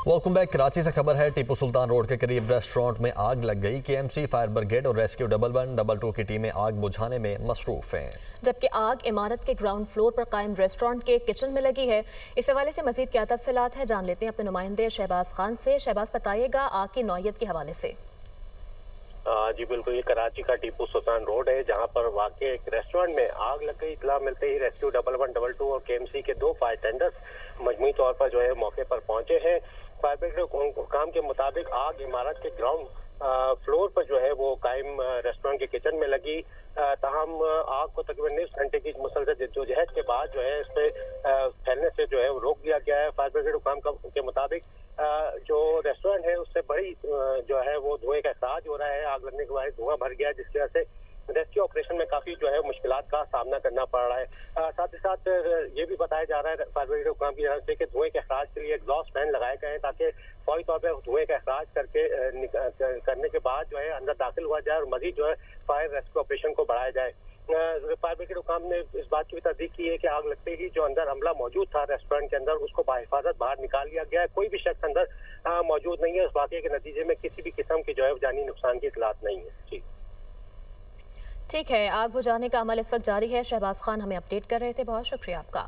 Welcome back. Karachi से खबर है, टीपू सुल्तान रोड के करीब रेस्टोरेंट में आग लग गई। केएमसी, फायर ब्रिगेड और रेस्क्यू 112 की टीमें आग बुझाने में मसरूफ हैं, जबकि आग इमारत के ग्राउंड फ्लोर पर कायम रेस्टोरेंट के किचन में लगी है। इस हवाले से मजीद क्या तफसीलात है, जान लेते हैं अपने नुमाइंदे शहबाज खान से। शहबाज, बताइएगा आग की नौयत के हवाले से। जी बिल्कुल, ये कराची का टीपू सुल्तान रोड है, जहां पर वाकई एक रेस्टोरेंट में आग लग गई। इतला मिलते ही रेस्क्यू 112 और केएमसी के 2 फायर टेंडर्स मजमूई तौर पर जो है मौके पर पहुंचे हैं। फायर ब्रिगेड के हुकाम के मुताबिक आग इमारत के ग्राउंड फ्लोर पर जो है वो कायम रेस्टोरेंट के किचन में लगी। ताहम आग को तकरीबन 9 घंटे की मुसलसल जद्दोजहद के बाद जो है इस पे फैलने से जो है वो रोक दिया गया है। फायर ब्रिगेड हुकाम के मुताबिक जो रेस्टोरेंट है उससे बड़ी जो है वो धुएं का एहसास हो रहा है। आग लगने के बाद धुआं भर गया, जिसकी वजह से रेस्क्यू ऑपरेशन में काफी जो है मुश्किलात का सामना करना पड़ रहा है। साथ ही साथ ये भी बताया जा रहा है फायर ब्रिगेड हुकाम की तरफ से कि धुएं के एहसास के लिए एग्जॉस्ट फैन लगाए गए हैं, ताकि फौरी तौर पर धुएं का एहसास करने के बाद जो है अंदर दाखिल हुआ जाए और मजीद जो है फायर रेस्क्यू ऑपरेशन को बढ़ाया जाए। फायर ब्रिगेड हुकाम ने इस बात की भी तस्दीक की है कि आग लगते ही जो अंदर अमला मौजूद था रेस्टोरेंट के अंदर, उसको बाहिफाजत बाहर निकाल लिया गया है। कोई भी शख्स अंदर मौजूद नहीं है। उस वाकये के नतीजे में किसी भी किस्म की जो है जानी नुकसान की इतलात नहीं है। जी ठीक है, आग बुझाने का अमल इस वक्त जारी है। शहबाज खान हमें अपडेट कर रहे थे, बहुत शुक्रिया आपका।